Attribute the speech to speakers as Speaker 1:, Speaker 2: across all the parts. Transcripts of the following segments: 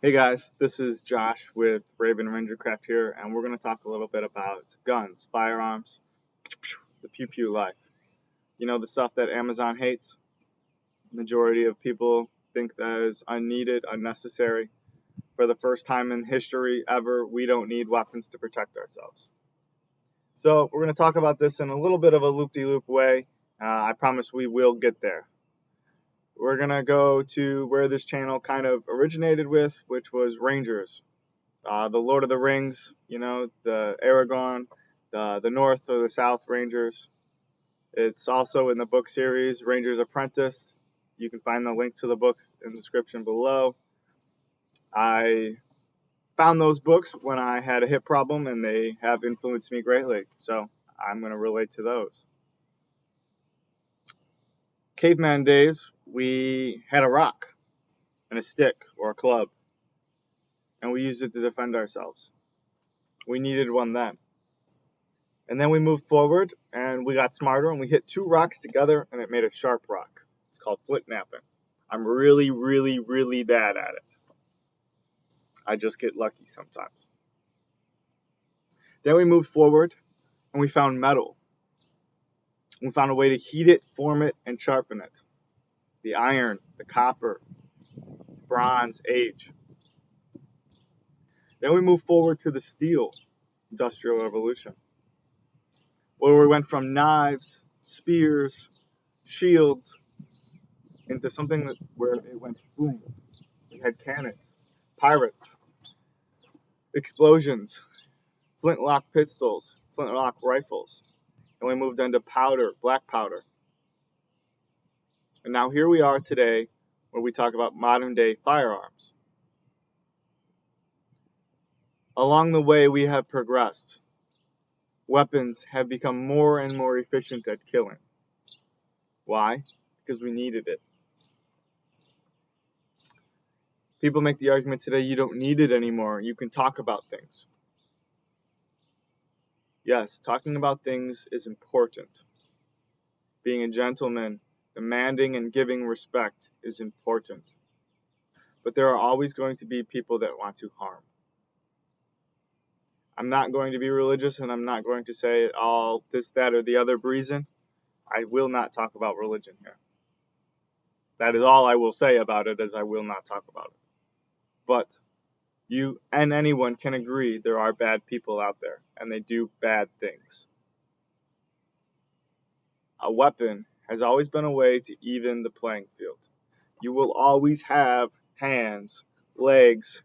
Speaker 1: Hey guys, this is Josh with Raven Rangercraft here, and we're going to talk a little bit about guns, firearms, the pew pew life. You know, the stuff that Amazon hates? Majority of people think that is unneeded, unnecessary. For the first time in history ever, we don't need weapons to protect ourselves. So, we're going to talk about this in a little bit of a loop-de-loop way. I promise we will get there. We're going to go to where this channel kind of originated with, which was Rangers. The Lord of the Rings, the Aragorn, the North or the South Rangers. It's also in the book series, Ranger's Apprentice. You can find the link to the books in the description below. I found those books when I had a hip problem, and they have influenced me greatly. So I'm going to relate to those. Caveman days, we had a rock and a stick or a club, and we used it to defend ourselves. We needed one then. And then we moved forward and we got smarter and we hit two rocks together and it made a sharp rock. It's called flint knapping. I'm really, really, really bad at it. I just get lucky sometimes. Then we moved forward and we found metal. We found a way to heat it, form it, and sharpen it. The iron, the copper, bronze age. Then we moved forward to the steel industrial revolution, where we went from knives, spears, shields, into something where it went boom. We had cannons, pirates, explosions, flintlock pistols, flintlock rifles, and we moved on to powder, black powder. And now here we are today where we talk about modern day firearms. Along the way we have progressed. Weapons have become more and more efficient at killing. Why? Because we needed it. People make the argument today you don't need it anymore. You can talk about things. Yes, talking about things is important. Being a gentleman, demanding and giving respect is important. But there are always going to be people that want to harm. I'm not going to be religious and I'm not going to say all this, that, or the other reason. I will not talk about religion here. That is all I will say about it, as I will not talk about it. But you and anyone can agree there are bad people out there and they do bad things. A weapon has always been a way to even the playing field. You will always have hands, legs,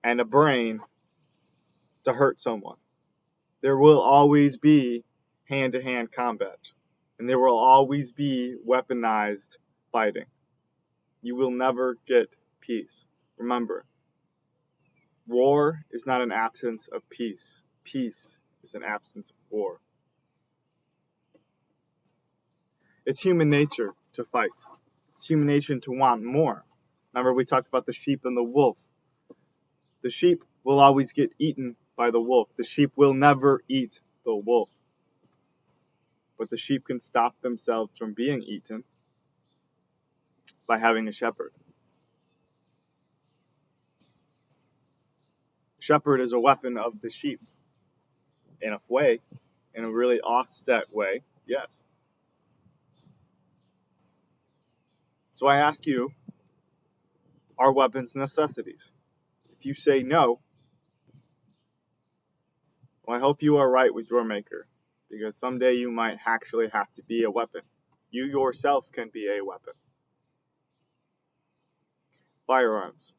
Speaker 1: and a brain to hurt someone. There will always be hand-to-hand combat, and there will always be weaponized fighting. You will never get peace. Remember, war is not an absence of peace. Peace is an absence of war. It's human nature to fight. It's human nature to want more. Remember, we talked about the sheep and the wolf. The sheep will always get eaten by the wolf. The sheep will never eat the wolf. But the sheep can stop themselves from being eaten by having a shepherd. Shepherd is a weapon of the sheep. In a way, in a really offset way, yes. So I ask you, are weapons necessities? If you say no, well, I hope you are right with your maker, because someday you might actually have to be a weapon. You yourself can be a weapon. Firearms.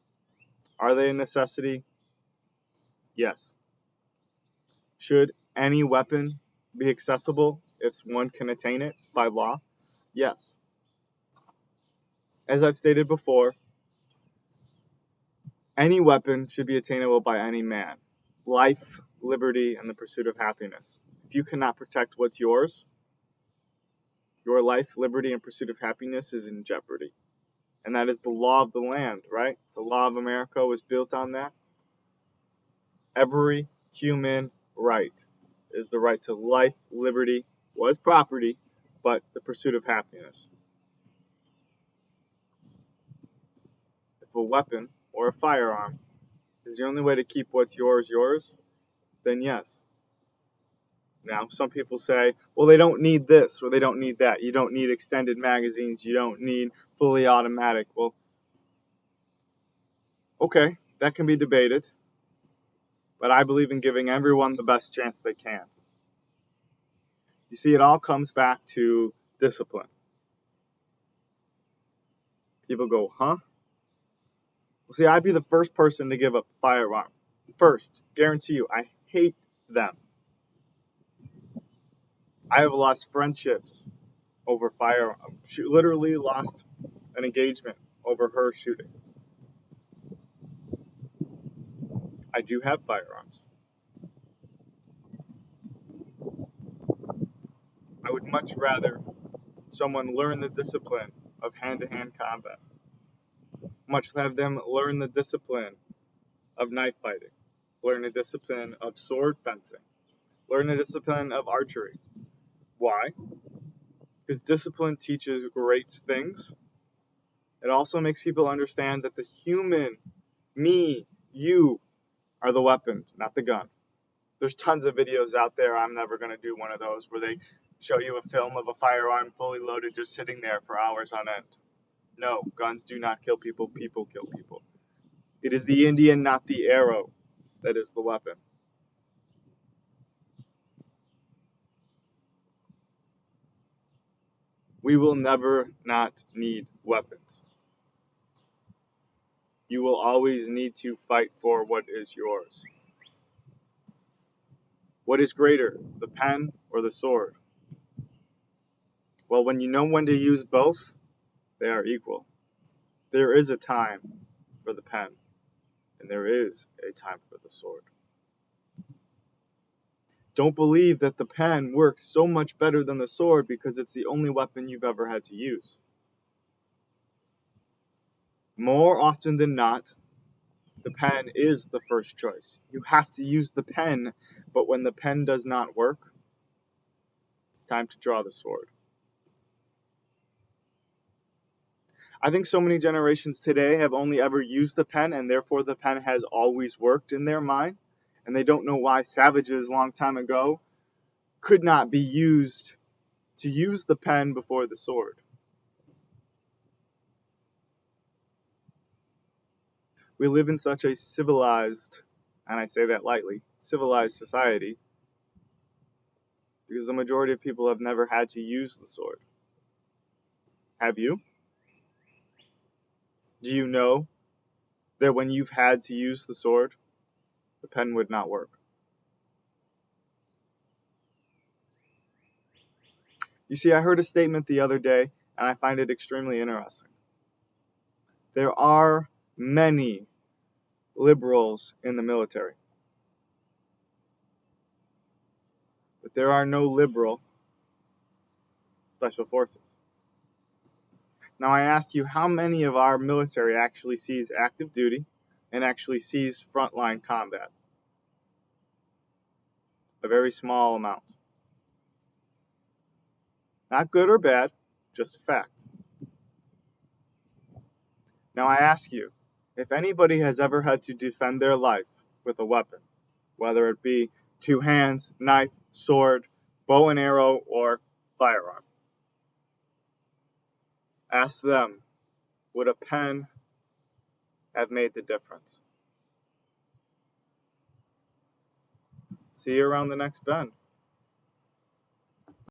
Speaker 1: Are they a necessity? Yes. Should any weapon be accessible if one can attain it by law? Yes. As I've stated before, any weapon should be attainable by any man. Life, liberty, and the pursuit of happiness. If you cannot protect what's yours, your life, liberty, and pursuit of happiness is in jeopardy. And that is the law of the land, right? The law of America was built on that. Every human right is the right to life, liberty, was property, but the pursuit of happiness. If a weapon or a firearm is the only way to keep what's yours, then yes. Now, some people say, well, they don't need this or they don't need that. You don't need extended magazines. You don't need fully automatic. Well, okay, that can be debated, but I believe in giving everyone the best chance they can. You see, it all comes back to discipline. People go, huh? Well, see, I'd be the first person to give up a firearm. First, guarantee you, I hate them. I have lost friendships over firearm. She literally lost an engagement over her shooting. I do have firearms. I would much rather someone learn the discipline of hand-to-hand combat. Much have them learn the discipline of knife fighting, learn the discipline of sword fencing, learn the discipline of archery. Why? Because discipline teaches great things. It also makes people understand that the human, me, you, are the weapon, not the gun. There's tons of videos out there. I'm never going to do one of those where they show you a film of a firearm fully loaded just sitting there for hours on end. No, guns do not kill people. People kill people. It is the Indian, not the arrow, that is the weapon. We will never not need weapons. You will always need to fight for what is yours. What is greater, the pen or the sword? Well, when you know when to use both, they are equal. There is a time for the pen, and there is a time for the sword. Don't believe that the pen works so much better than the sword because it's the only weapon you've ever had to use. More often than not, the pen is the first choice. You have to use the pen, but when the pen does not work, it's time to draw the sword. I think so many generations today have only ever used the pen, and therefore the pen has always worked in their mind, and they don't know why savages a long time ago could not be used to use the pen before the sword. We live in such a civilized, and I say that lightly, civilized society, because the majority of people have never had to use the sword. Have you? Do you know that when you've had to use the sword, the pen would not work? You see, I heard a statement the other day, and I find it extremely interesting. There are many liberals in the military, but there are no liberal special forces. Now I ask you, how many of our military actually sees active duty and actually sees frontline combat? A very small amount. Not good or bad, just a fact. Now I ask you, if anybody has ever had to defend their life with a weapon, whether it be two hands, knife, sword, bow and arrow, or firearm, ask them, would a pen have made the difference? See you around the next bend.